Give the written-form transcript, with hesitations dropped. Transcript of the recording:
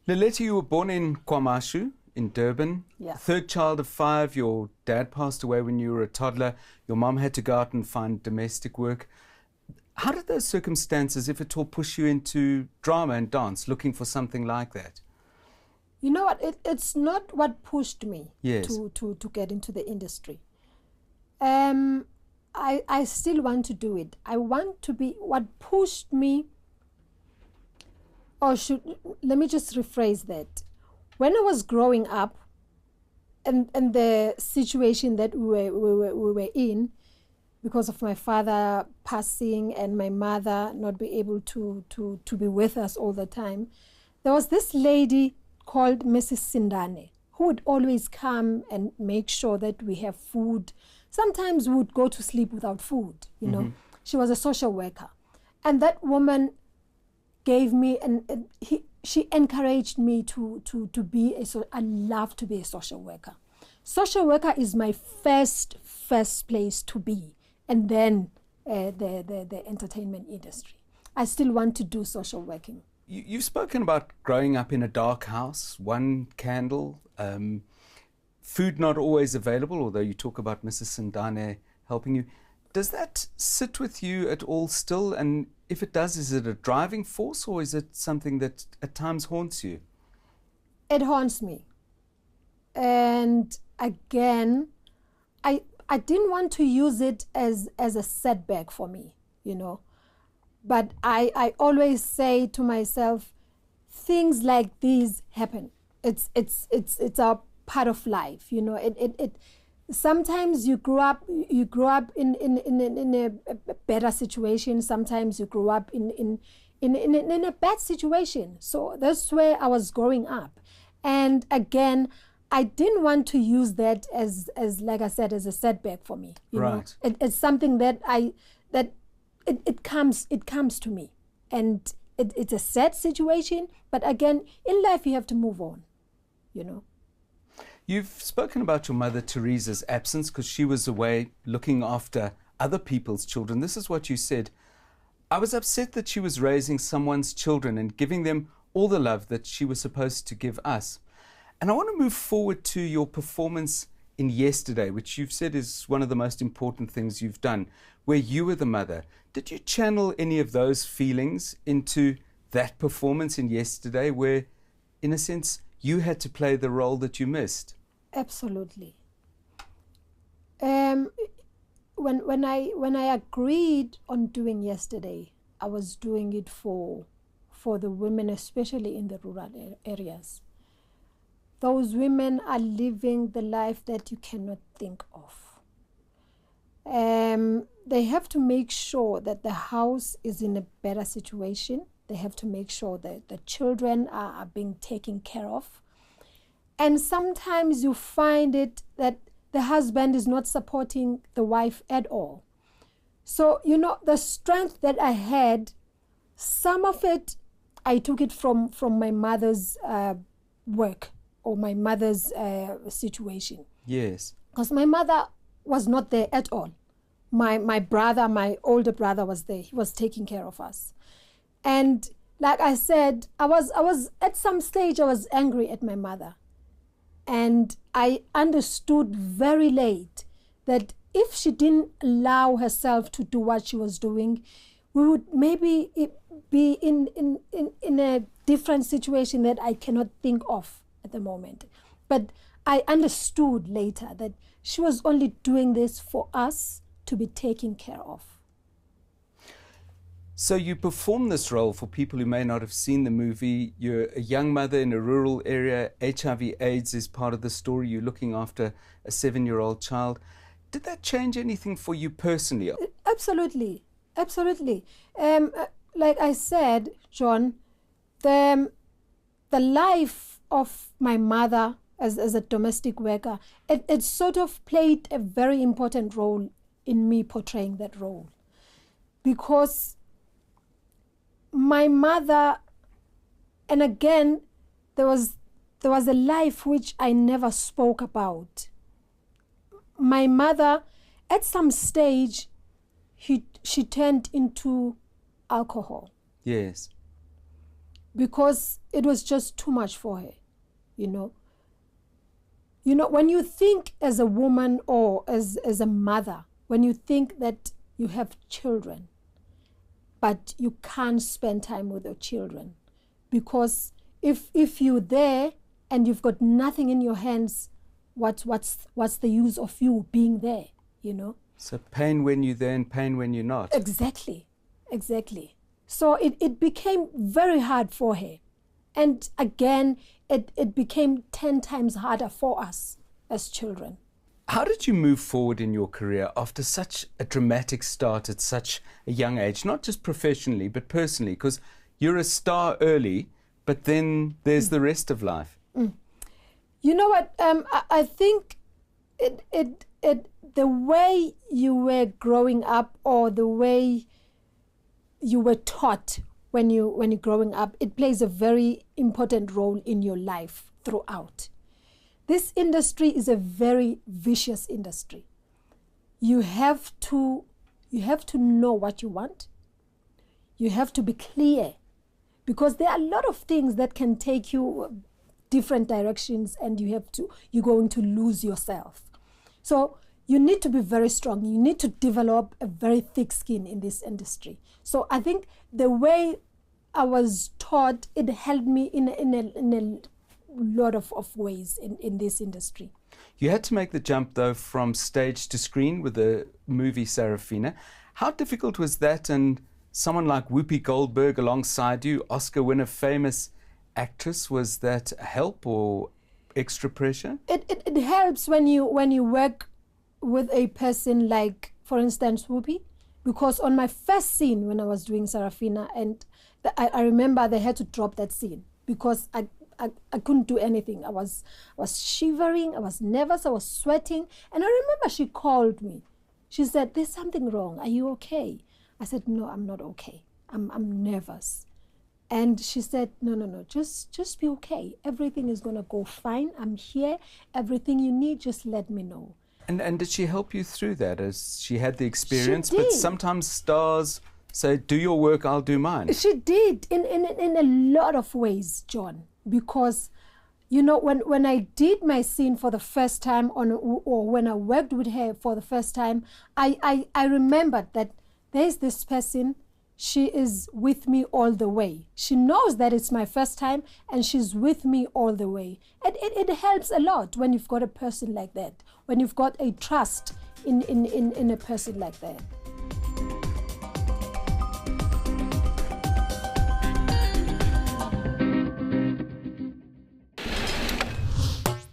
Leleti, you were born in KwaMashu in Durban. Yeah. Third child of 5. Your dad passed away when you were a toddler. Your mom had to go out and find domestic work. How did those circumstances, if at all, push you into drama and dance, looking for something like that? You know what? It's not what pushed me Yes. to get into the industry. I still want to do it. I want to be, what pushed me, let me just rephrase that. When I was growing up, and the situation that we were in, because of my father passing and my mother not be able to be with us all the time, there was this lady called Mrs. Sindane who would always come and make sure that we have food. Sometimes we would go to sleep without food, you know. She was a social worker. And that woman gave me, she encouraged me to be I love to be a social worker. Social worker is my first place to be, and then the entertainment industry. I still want to do social working. You've spoken about growing up in a dark house, one candle, food not always available, although you talk about Mrs. Sindane helping you. Does that sit with you at all still? And if it does, is it a driving force, or is it something that at times haunts you? It haunts me. And again, I didn't want to use it as a setback for me, you know. But I always say to myself, things like these happen. It's a part of life, you know. It sometimes you grow up in a better situation. Sometimes you grow up in a bad situation. So that's where I was growing up. And again, I didn't want to use that as like I said, as a setback for me. You know? It's something that it comes to me, and it's a sad situation. But again, in life you have to move on, you know. You've spoken about your mother Teresa's absence because she was away looking after other people's children. This is what you said. I was upset that she was raising someone's children and giving them all the love that she was supposed to give us. And I want to move forward to your performance in Yesterday, which you've said is one of the most important things you've done, where you were the mother. Did you channel any of those feelings into that performance in Yesterday, where, in a sense, you had to play the role that you missed? Absolutely. When I agreed on doing Yesterday, I was doing it for the women, especially in the rural areas. Those women are living the life that you cannot think of. They have to make sure that the house is in a better situation. They have to make sure that the children are being taken care of. And sometimes you find it that the husband is not supporting the wife at all. So, you know, the strength that I had, some of it, I took it from my mother's work or my mother's situation. Yes. Because my mother was not there at all. My brother, my older brother was there. He was taking care of us. And like I said, I was at some stage, I was angry at my mother. And I understood very late that if she didn't allow herself to do what she was doing, we would maybe be in a different situation that I cannot think of at the moment. But I understood later that she was only doing this for us to be taken care of. So you perform this role for people who may not have seen the movie. You're a young mother in a rural area. HIV/AIDS is part of the story. You're looking after a 7-year-old child. Did that change anything for you personally? Absolutely. Absolutely. Like I said, John, the life of my mother as a domestic worker, it sort of played a very important role in me portraying that role. Because my mother, and again, there was a life which I never spoke about. My mother, at some stage, she turned into alcohol. Yes. because it was just too much for her, you know. You know, when you think as a woman or as a mother, when you think that you have children, but you can't spend time with your children, because if you're there and you've got nothing in your hands, what's the use of you being there, you know? So pain when you're there and pain when you're not. Exactly. So it became very hard for her. And again, it became 10 times harder for us as children. How did you move forward in your career after such a dramatic start at such a young age? Not just professionally, but personally, because you're a star early, but then there's the rest of life. You know what? I think the way you were growing up, or the way you were taught when you're growing up, it plays a very important role in your life throughout. This industry is a very vicious industry. You have to know what you want. You have to be clear, because there are a lot of things that can take you different directions, and you're going to lose yourself. So you need to be very strong. You need to develop a very thick skin in this industry. So I think the way I was taught, it helped me in a lot of ways in this industry. You had to make the jump, though, from stage to screen with the movie Sarafina. How difficult was that? And someone like Whoopi Goldberg alongside you, Oscar winner, famous actress, was that help or extra pressure? It helps when you work with a person like, for instance, Whoopi, because on my first scene when I was doing Sarafina, and I remember they had to drop that scene because I couldn't do anything. I was shivering, I was nervous, I was sweating, and I remember she called me. She said, "There's something wrong. Are you okay?" I said, "No, I'm not okay. I'm nervous." And she said, no, just be okay. Everything is gonna go fine. I'm here. Everything you need, just let me know. And did she help you through that, as she had the experience? She did. But sometimes stars say, "Do your work, I'll do mine." She did in a lot of ways, John, because you know, when I did my scene for the first time or when I worked with her for the first time, I remembered that there's this person. She is with me all the way. She knows that it's my first time, and she's with me all the way. And it helps a lot when you've got a person like that, when you've got a trust in a person like that.